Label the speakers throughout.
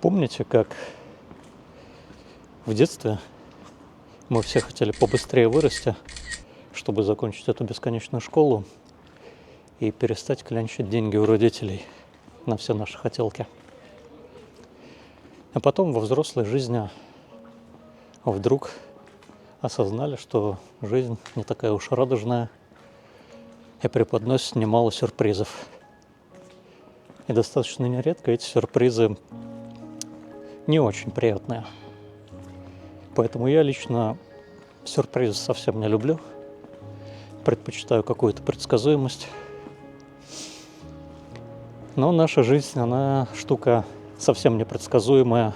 Speaker 1: Помните, как в детстве мы все хотели побыстрее вырасти, чтобы закончить эту бесконечную школу и перестать клянчить деньги у родителей на все наши хотелки. А потом во взрослой жизни вдруг осознали, что жизнь не такая уж радужная и преподносит немало сюрпризов. И достаточно нередко эти сюрпризы не очень приятные. Поэтому я лично сюрпризы совсем не люблю. Предпочитаю какую-то предсказуемость. Но наша жизнь, она штука совсем непредсказуемая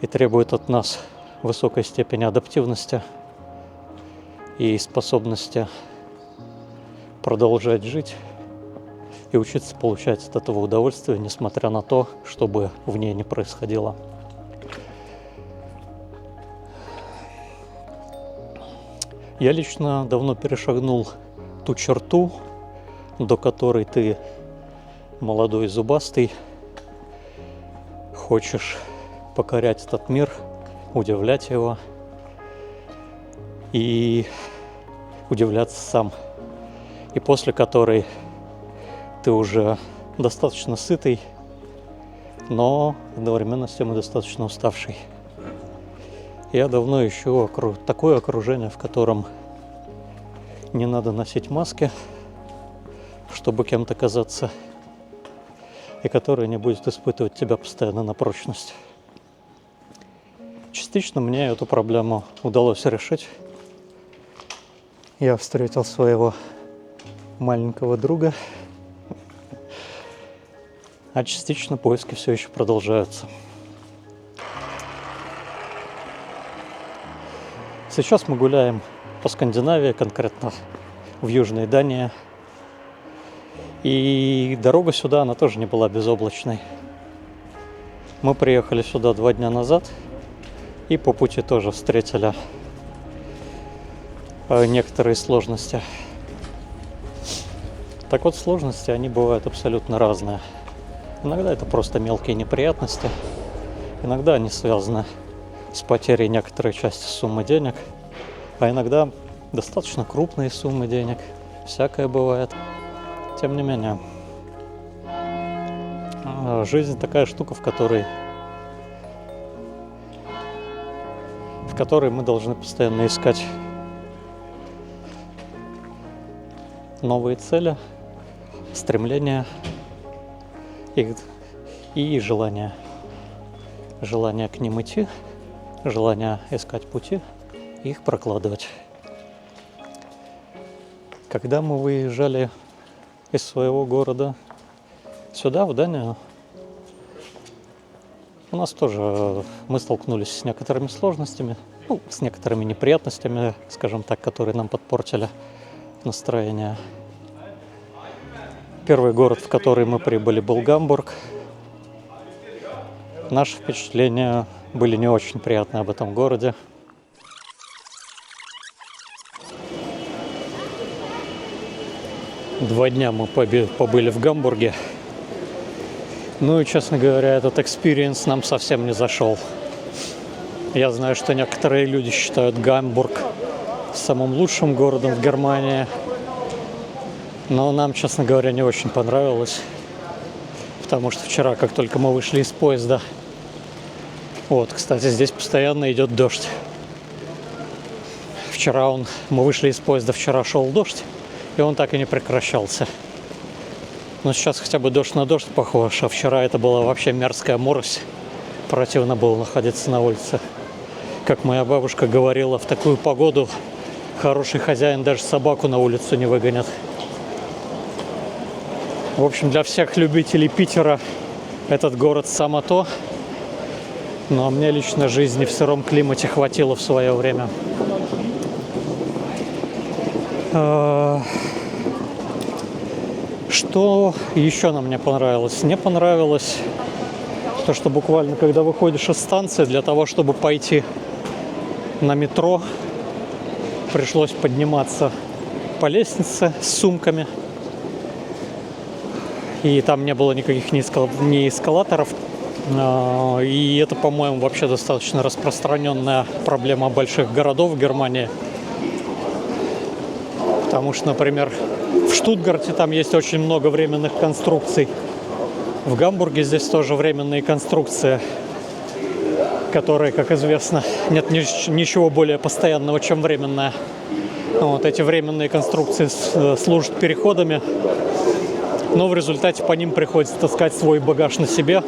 Speaker 1: и требует от нас высокой степени адаптивности и способности продолжать жить и учиться получать от этого удовольствие, несмотря на то, что бы в ней не происходило. Я лично давно перешагнул ту черту, до которой ты, молодой и зубастый, хочешь покорять этот мир, удивлять его и удивляться сам. И после которой ты уже достаточно сытый, но одновременно с тем и достаточно уставший. Я давно ищу такое окружение, в котором не надо носить маски, чтобы кем-то казаться, и которое не будет испытывать тебя постоянно на прочность. Частично мне эту проблему удалось решить. Я встретил своего маленького друга, а частично поиски все еще продолжаются. Сейчас мы гуляем по Скандинавии, конкретно в Южной Дании. И дорога сюда, она тоже не была безоблачной. Мы приехали сюда 2 дня назад и по пути тоже встретили некоторые сложности. Так вот, сложности, они бывают абсолютно разные. Иногда это просто мелкие неприятности, иногда они связаны с потерей некоторой части суммы денег, а иногда достаточно крупные суммы денег. Всякое бывает. Тем не менее, жизнь такая штука, в которой мы должны постоянно искать новые цели, стремления и желания. Желание к ним идти, желание искать пути и их прокладывать. Когда мы выезжали из своего города сюда, в Данию, у нас тоже мы столкнулись с некоторыми сложностями, с некоторыми неприятностями, скажем так, которые нам подпортили настроение. Первый город, в который мы прибыли, был Гамбург. Наши впечатления были не очень приятные об этом городе. Два дня мы побыли в Гамбурге. Ну и, честно говоря, этот экспириенс нам совсем не зашел. Я знаю, что некоторые люди считают Гамбург самым лучшим городом в Германии. Но нам, честно говоря, не очень понравилось. Потому что вчера, как только мы вышли из поезда... кстати, здесь постоянно идет дождь. Мы вышли из поезда, вчера шел дождь, и он так и не прекращался. Но сейчас хотя бы дождь на дождь похож, а вчера это была вообще мерзкая морось. Противно было находиться на улице. Как моя бабушка говорила, в такую погоду хороший хозяин даже собаку на улицу не выгонит. В общем, для всех любителей Питера этот город само то. Но мне лично жизни в сыром климате хватило в свое время. Что еще нам не понравилось? Мне понравилось то, что буквально, когда выходишь из станции, для того, чтобы пойти на метро, пришлось подниматься по лестнице с сумками. И там не было никаких ни эскалаторов, И это, по-моему, вообще достаточно распространенная проблема больших городов в Германии. Потому что, например, в Штутгарте там есть очень много временных конструкций. В Гамбурге здесь тоже временные конструкции, которые, как известно, нет ничего более постоянного, чем временная. Вот эти временные конструкции служат переходами, но в результате по ним приходится таскать свой багаж на себе.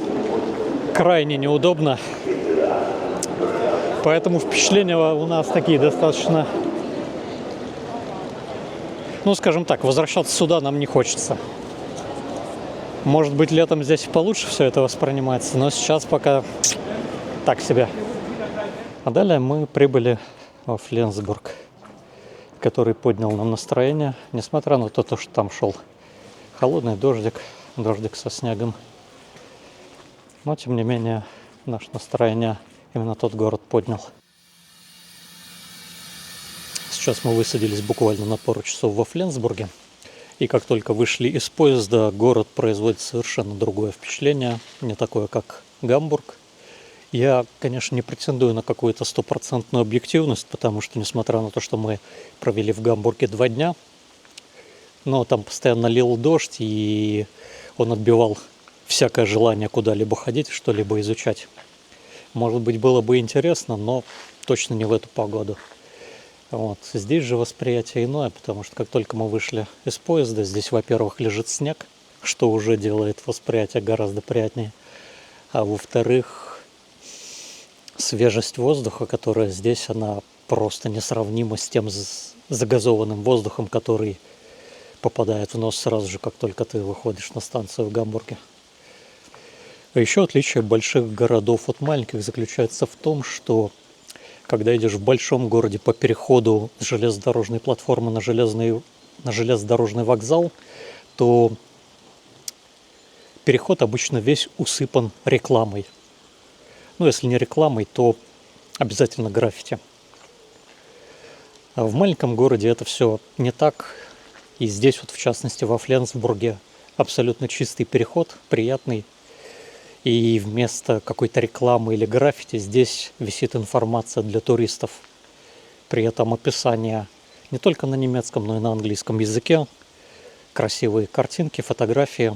Speaker 1: Крайне неудобно. Поэтому впечатления у нас такие достаточно... Ну, скажем так, возвращаться сюда нам не хочется. Может быть, летом здесь получше все это воспринимается, но сейчас пока так себе. А далее мы прибыли в Фленсбург, который поднял нам настроение, несмотря на то, что там шел холодный дождик со снегом. Но, тем не менее, наше настроение именно тот город поднял. Сейчас мы высадились буквально на пару часов во Фленсбурге. И как только вышли из поезда, город производит совершенно другое впечатление, не такое, как Гамбург. Я, конечно, не претендую на какую-то стопроцентную объективность, потому что, несмотря на то, что мы провели в Гамбурге 2 дня, но там постоянно лил дождь, и он отбивал всякое желание куда-либо ходить, что-либо изучать. Может быть, было бы интересно, но точно не в эту погоду. Вот. Здесь же восприятие иное, потому что как только мы вышли из поезда, здесь, во-первых, лежит снег, что уже делает восприятие гораздо приятнее, а во-вторых, свежесть воздуха, которая здесь, она просто несравнима с тем загазованным воздухом, который попадает в нос сразу же, как только ты выходишь на станцию в Гамбурге. А еще отличие больших городов от маленьких заключается в том, что когда идешь в большом городе по переходу с железнодорожной платформы на железнодорожный вокзал, то переход обычно весь усыпан рекламой. Ну, если не рекламой, то обязательно граффити. А в маленьком городе это все не так. И здесь, вот в частности, во Фленсбурге, абсолютно чистый переход, приятный. И вместо какой-то рекламы или граффити здесь висит информация для туристов. При этом описание не только на немецком, но и на английском языке. Красивые картинки, фотографии.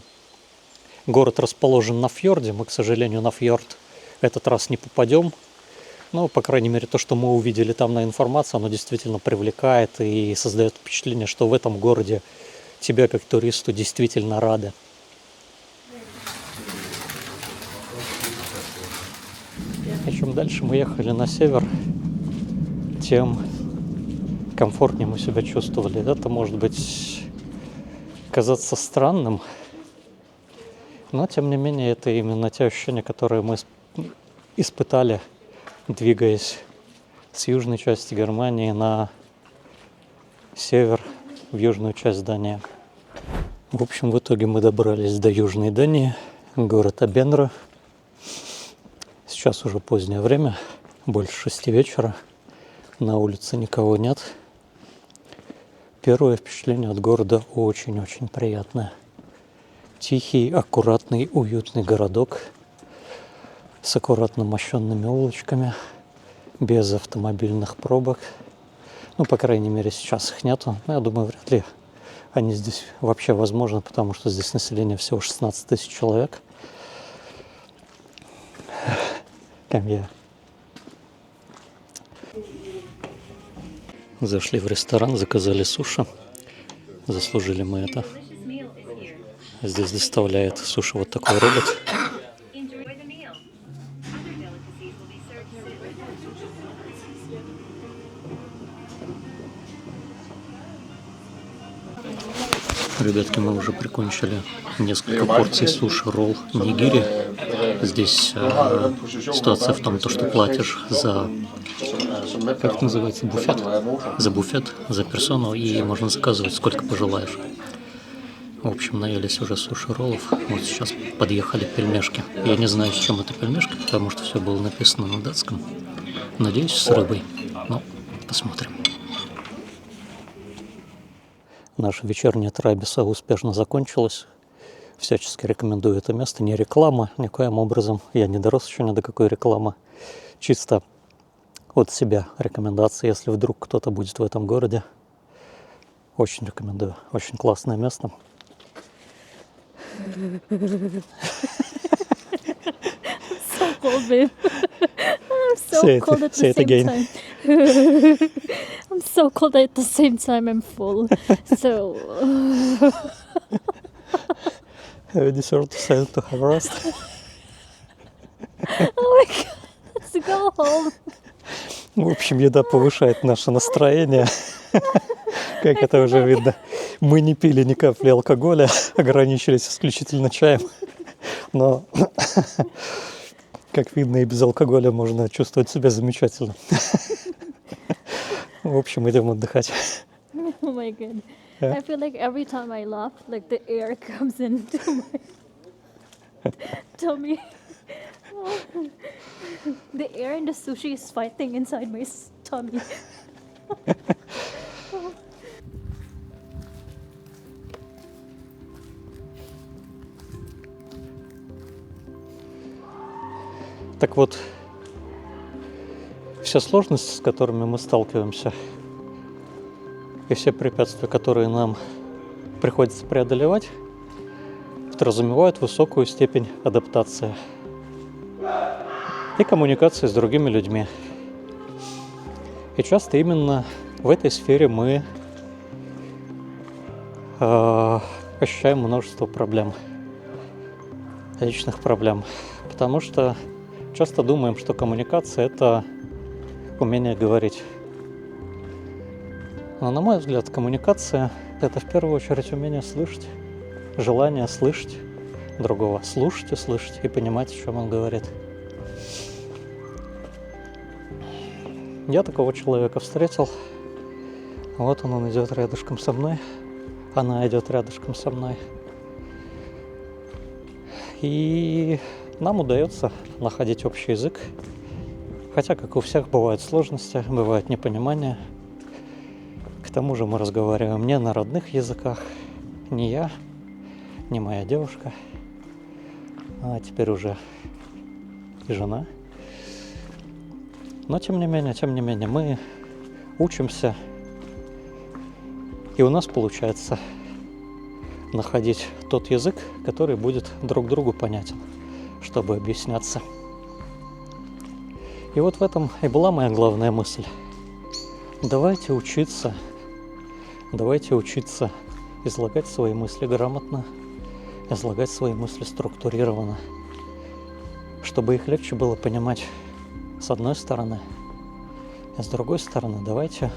Speaker 1: Город расположен на фьорде. Мы, к сожалению, на фьорд этот раз не попадем. Но, по крайней мере, то, что мы увидели там на информации, оно действительно привлекает и создает впечатление, что в этом городе тебе, как туристу, действительно рады. И чем дальше мы ехали на север, тем комфортнее мы себя чувствовали. Это может быть казаться странным, но, тем не менее, это именно те ощущения, которые мы испытали, двигаясь с южной части Германии на север, в южную часть Дании. В общем, в итоге мы добрались до Южной Дании, город Абенра. Сейчас уже позднее время, больше 6 вечера, на улице никого нет. Первое впечатление от города очень-очень приятное. Тихий, аккуратный, уютный городок с аккуратно мощенными улочками, без автомобильных пробок. Ну, по крайней мере, сейчас их нету. Но я думаю, вряд ли они здесь вообще возможны, потому что здесь население всего 16 тысяч человек. Зашли в ресторан, заказали суши. Заслужили мы это. Здесь доставляет суши вот такой робот. Ребятки, мы уже прикончили несколько порций суши-ролл нигири. Здесь ситуация в том, что платишь за, как это называется, буфет? За буфет, за персону, и можно заказывать сколько пожелаешь. В общем, наелись уже суши-роллов. Вот сейчас подъехали пельмешки. Я не знаю, с чем это пельмешки, потому что все было написано на датском. Надеюсь, с рыбой. Но посмотрим. Наша вечерняя трапеза успешно закончилась. всячески рекомендую это место. Не реклама никоим образом. Я не дорос еще ни до какой рекламы. Чисто от себя рекомендации, если вдруг кто-то будет в этом городе. Очень рекомендую. Очень классное место.
Speaker 2: So cold, babe. I'm so
Speaker 1: Say it-
Speaker 2: cold at
Speaker 1: say
Speaker 2: the
Speaker 1: it
Speaker 2: same
Speaker 1: again.
Speaker 2: time. I'm so cold at the same time I'm full. So
Speaker 1: You deserve to have rest.
Speaker 2: oh my god, let's go home.
Speaker 1: В общем, еда повышает наше настроение. Как это уже видно. Мы не пили ни капли алкоголя, ограничились исключительно чаем. Но, как видно, и без алкоголя можно чувствовать себя замечательно. В общем, идем отдыхать.
Speaker 2: Oh my god.
Speaker 1: Yeah.
Speaker 2: I feel like every time I laugh, like the air comes into my tummy. The air and the sushi is fighting inside my tummy.
Speaker 1: Так вот, все сложности, с которыми мы сталкиваемся, и все препятствия, которые нам приходится преодолевать, подразумевают высокую степень адаптации и коммуникации с другими людьми. И часто именно в этой сфере мы ощущаем множество проблем, личных проблем, потому что часто думаем, что коммуникация – это умение говорить. Но, на мой взгляд, коммуникация – это в первую очередь умение слышать, желание слышать другого, слушать и слышать, и понимать, о чем он говорит. Я такого человека встретил. Вот он идет рядышком со мной. Она идет рядышком со мной. И нам удается находить общий язык. Хотя, как у всех, бывают сложности, бывает непонимание. К тому же мы разговариваем не на родных языках. Не я, не моя девушка, а теперь уже и жена. Но тем не менее, мы учимся, и у нас получается находить тот язык, который будет друг другу понятен, чтобы объясняться. И вот в этом и была моя главная мысль. Давайте учиться излагать свои мысли грамотно, излагать свои мысли структурированно, чтобы их легче было понимать с одной стороны, а с другой стороны давайте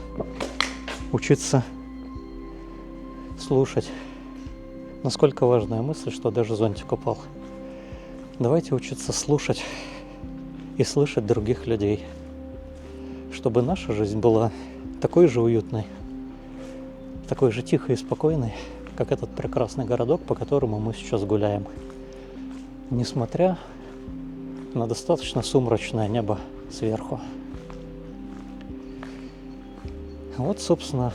Speaker 1: учиться слушать. Насколько важная мысль, что даже зонтик упал. Давайте учиться слушать и слышать других людей, чтобы наша жизнь была такой же уютной, такой же тихой и спокойной, как этот прекрасный городок, по которому мы сейчас гуляем. Несмотря на достаточно сумрачное небо сверху. Вот, собственно,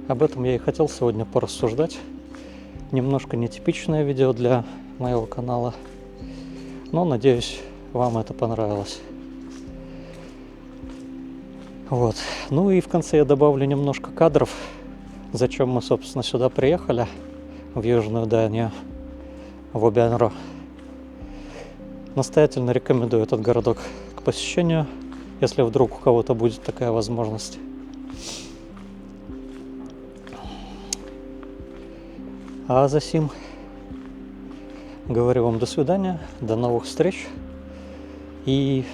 Speaker 1: об этом я и хотел сегодня порассуждать. Немножко нетипичное видео для моего канала, но, надеюсь, вам это понравилось. Вот. Ну и в конце я добавлю немножко кадров, зачем мы, собственно, сюда приехали, в Южную Данию, в Обианро. Настоятельно рекомендую этот городок к посещению, если вдруг у кого-то будет такая возможность. А за сим говорю вам до свидания, до новых встреч. И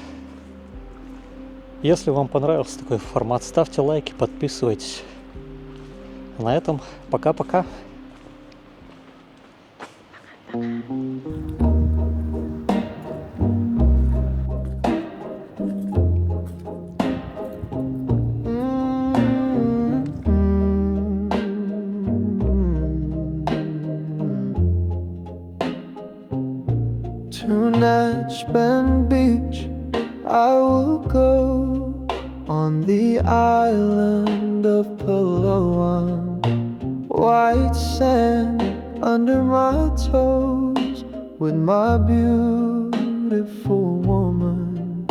Speaker 1: если вам понравился такой формат, ставьте лайки, подписывайтесь. На этом пока-пока.
Speaker 3: To Natchbend Beach I will go, on the island of Palawan. White sand under my toes. with my beautiful woman.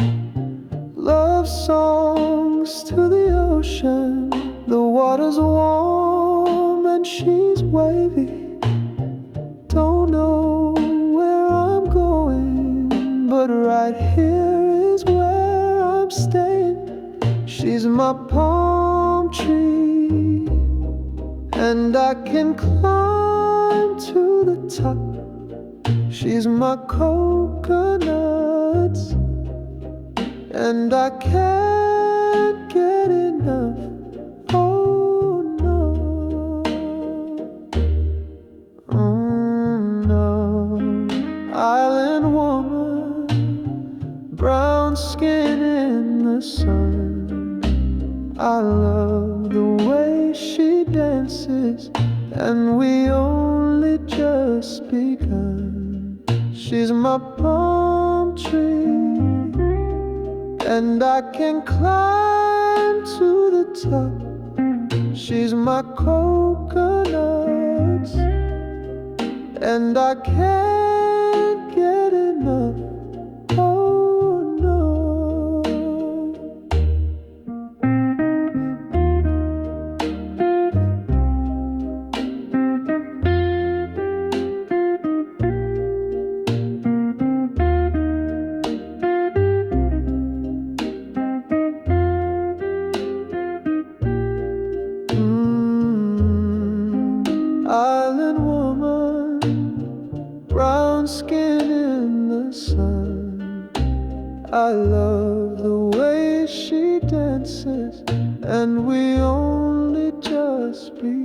Speaker 3: Love songs to the ocean. The water's warm and she's wavy. Don't know where I'm going, but right here is where I'm staying. She's my palm tree, and I can climb to the top. She's my coconuts, and I can't get enough. Oh no, no. Island woman, brown skin in the sun. I love the way she dances, and we only just begun. She's my palm tree, and I can climb to the top. She's my coconuts, and I can't get enough. Oh no. Island woman, brown skin in the sun. I love the way she dances, and we only just begun.